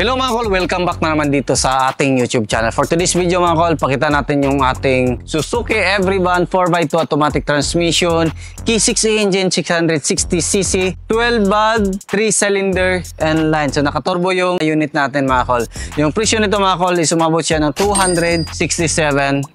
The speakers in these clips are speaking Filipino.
Hello mga kol, welcome back na naman dito sa ating YouTube channel. For today's video mga kol, pakita natin yung ating Suzuki Everyvan 4x2 automatic transmission, K6 engine, 660cc, 12 valve, 3 cylinder and line. So nakaturbo yung unit natin mga kol. Yung presyo nito mga kol is umabot siya ng 267,000.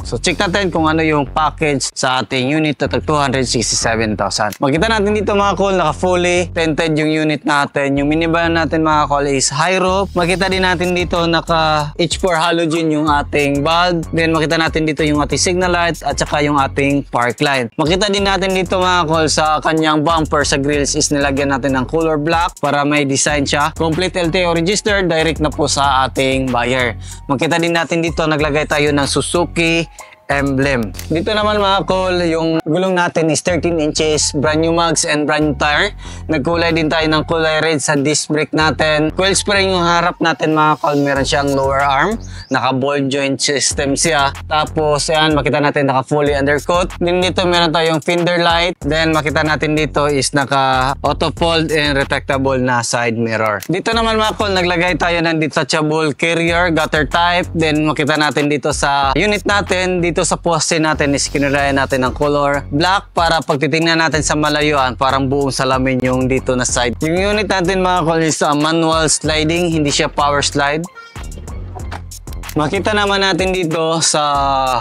So check natin kung ano yung package sa ating unit at 267,000. Makita natin dito mga kol, naka fully tinted yung unit natin. Yung minivan natin mga kol is high roof. Makita din natin dito naka H4 halogen yung ating bulb. Then makita natin dito yung ating signal light at saka yung ating park light. Makita din natin dito mga kol sa kanyang bumper sa grills is nilagyan natin ng color black para may design siya. Complete LTO registered, direct na po sa ating buyer. Makita din natin dito naglagay tayo ng Suzuki emblem. Dito naman mga kol, yung gulong natin is 13 inches, brand new mags and brand new tire. Nagkulay din tayo ng kulay red sa disc brake natin. Coil spring yung harap natin mga kol, meron siyang lower arm, naka ball joint system siya. Tapos yan, makita natin naka fully undercoat. Din dito meron tayong fender light. Then makita natin dito is naka auto fold and retractable na side mirror. Dito naman mga kol, naglagay tayo ng detachable carrier, gutter type. Then makita natin dito sa unit natin, dito sa poste natin is kinulayan natin ng color black para pag titingnan natin sa malayuan parang buong salamin yung dito na side. Yung unit natin mga kol is manual sliding, hindi siya power slide. Makita naman natin dito sa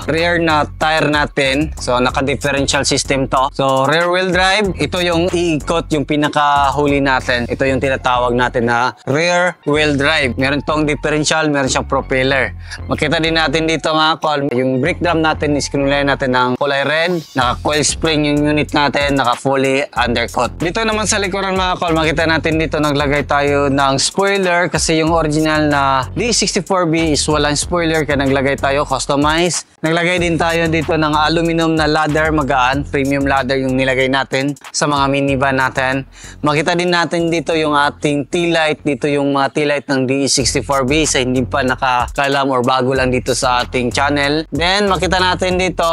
rear na tire natin. So, naka-differential system to. So, rear wheel drive. Ito yung iikot yung pinakahuli natin. Ito yung tinatawag natin na rear wheel drive. Meron tong differential, meron siyang propeller. Makita din natin dito mga kol. Yung brake drum natin is kinulay natin ng kulay red. Naka-coil spring yung unit natin. Naka-fully undercoat. Dito naman sa likuran mga kol, makita natin dito naglagay tayo ng spoiler kasi yung original na D64B is walang spoiler kaya naglagay tayo customize. Naglagay din tayo dito ng aluminum na ladder magaan, premium ladder yung nilagay natin sa mga minivan natin. Makita din natin dito yung ating T-light, dito yung mga T-light ng D64B sa hindi pa nakakalam or bago lang dito sa ating channel. Then makita natin dito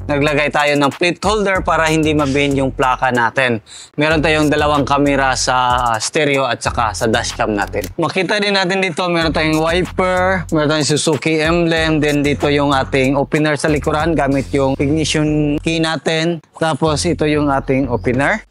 naglagay tayo ng plate holder para hindi mabend yung plaka natin. Meron tayong dalawang kamera sa stereo at saka sa dashcam natin. Makita din natin dito meron tayong wiper, meron tayong Suzuki emblem, then dito yung ating opener sa likuran gamit yung ignition key natin. Tapos ito yung ating opener.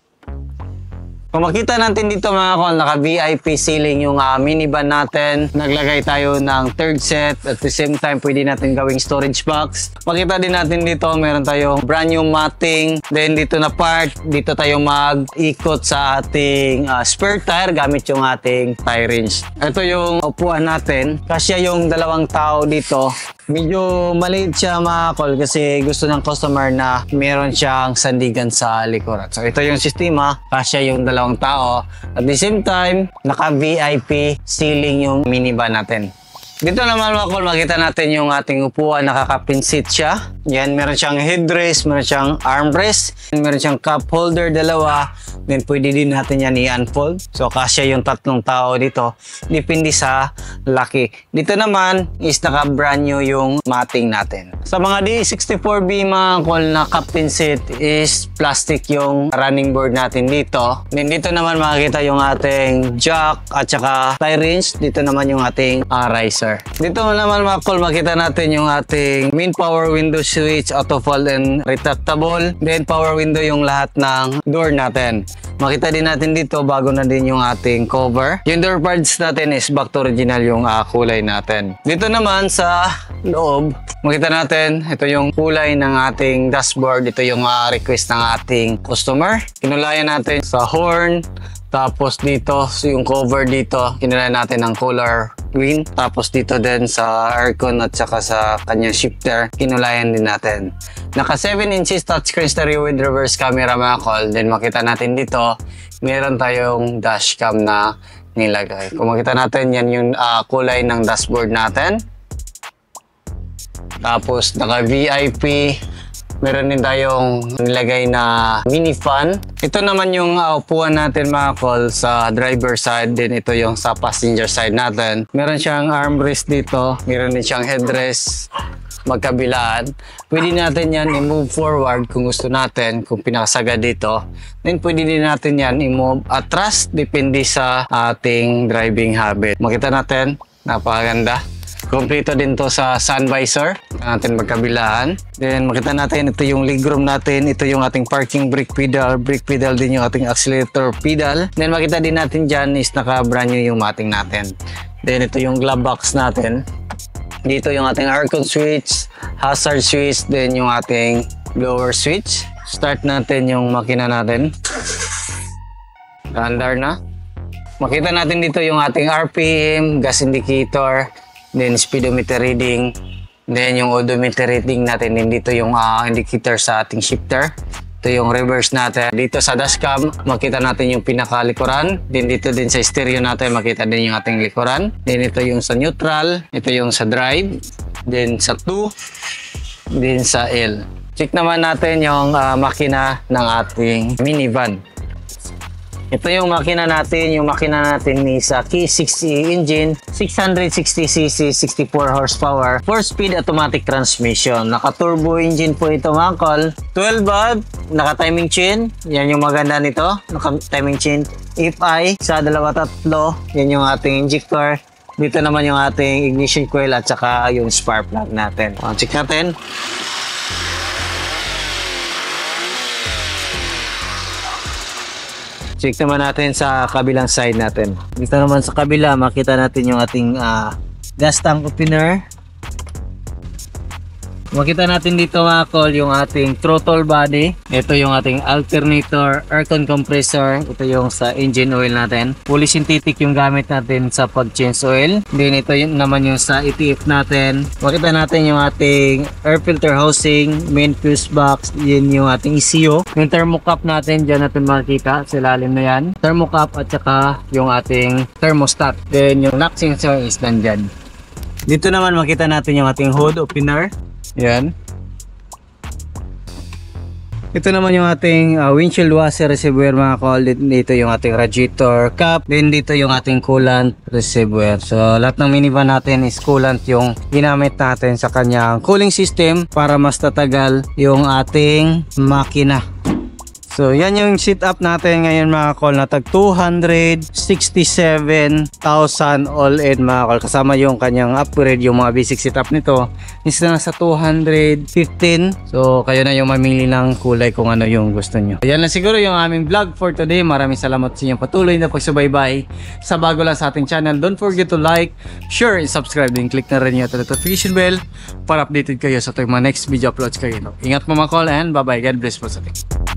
Kung makita natin dito mga kol, naka VIP ceiling yung minivan natin. Naglagay tayo ng third set. At the same time, pwede natin gawing storage box. Makita din natin dito, meron tayong brand new matting. Then dito na part, dito tayo mag-ikot sa ating spare tire gamit yung ating tire wrench. Ito yung upuan natin. Kasya yung dalawang tao dito. Medyo maliit siya mga kol kasi gusto ng customer na meron siyang sandigan sa likuran. So ito yung sistema, kasya yung dalawang tao. At the same time, naka-VIP ceiling yung minivan natin. Dito naman mga kol, makita natin yung ating upuan, nakaka-pin seat siya. Yan, meron siyang headrest, meron siyang armrest, meron siyang cup holder, dalawa. Then pwede din natin yan i-unfold. So kasya yung tatlong tao dito. Depende sa laki. Dito naman is naka-brand new yung matting natin. Sa mga D64B mga kol na captain seat is plastic yung running board natin dito. Then dito naman makikita yung ating jack at saka tie wrench. Dito naman yung ating riser. Dito naman mga kol, makita natin yung ating main power window switch, auto fold and retractable. Then power window yung lahat ng door natin. Makita din natin dito, bago na din yung ating cover. Yung door parts natin is back to original yung kulay natin. Dito naman sa loob, makita natin, ito yung kulay ng ating dashboard. Ito yung request ng ating customer. Kinulayan natin sa horn. Tapos dito, yung cover dito, kinulayan natin ng color green. Tapos dito din sa aircon at saka sa kanyang shifter, kinulayan din natin. Naka 7 inches touchscreen stereo with reverse camera mga kol. Then makita natin dito, meron tayong dashcam na nilagay. Kung makita natin, yan yung kulay ng dashboard natin. Tapos naka VIP. Meron din tayong nilagay na mini fan. Ito naman yung upuan natin mga kol sa driver side. Then ito yung sa passenger side natin. Meron siyang armrest dito. Meron din siyang headrest. magkabilaan. Pwede natin yan i-move forward kung gusto natin, kung pinakasagad dito. Then pwede din natin yan i-move atras, depende sa ating driving habit. Makita natin, napakaganda. Kompleto din to sa sun visor natin magkabilaan. Then makita natin ito yung legroom natin, ito yung ating parking brake pedal din yung ating accelerator pedal. Then makita din natin dyan is naka brand new yung mating natin. Then ito yung glove box natin. Dito yung ating aircon switch, hazard switch, then yung ating blower switch. Start natin yung makina natin. Andar na. Makita natin dito yung ating RPM, gas indicator, then speedometer reading, then yung odometer reading natin, din dito yung indicator sa ating shifter. Ito yung reverse natin. Dito sa dashcam, makita natin yung pinakalikuran. Then dito din sa stereo natin, makita din yung ating likuran. Then ito yung sa neutral, ito yung sa drive, then sa 2, then sa L. Check naman natin yung makina ng ating minivan. Ito yung makina natin is K6E engine, 660cc, 64 horsepower, 4-speed automatic transmission. Naka-turbo engine po ito mga kol. 12 valve, naka-timing chain. Yan yung maganda nito, naka-timing chain. FI sa 2-3, yan yung ating injector. Dito naman yung ating ignition coil at saka yung spark plug natin. Check natin. Check naman natin sa kabilang side natin. Dito naman sa kabila, makita natin yung ating gas tank opener. Makita natin dito mga kol yung ating throttle body. Ito yung ating alternator, aircon compressor. Ito yung sa engine oil natin. Fully synthetic yung gamit natin sa pag-change oil. Then ito yung naman yung sa ETF natin. Makita natin yung ating air filter housing, main fuse box. Yun yung ating ECU. Yung thermocap natin, dyan natin makikita sa ilalim na yan. Thermocap at saka yung ating thermostat. Then yung knock sensor is nandyan. Dito naman makita natin yung ating hood opener. Yan. Ito naman yung ating windshield washer reservoir mga kol. Dito yung ating radiator cap. Then dito yung ating coolant reservoir. So lahat ng minivan natin is coolant yung ginamit natin sa kanyang cooling system para mas tatagal yung ating makina. So yan yung setup natin ngayon mga kol, na tag 267,000 all in mga kol. Kasama yung kanyang upgrade, yung mga basic setup nito is na sa 215. So kayo na yung mamili ng kulay kung ano yung gusto nyo. Yan lang siguro yung aming vlog for today. Maraming salamat sa inyong patuloy na pagsubaybay sa bago lang sa ating channel. Don't forget to like, share, and subscribe. Then click na rin yung notification bell para updated kayo sa mga next video uploads kayo. Ingat po mga kol and bye bye. God bless po sa ating.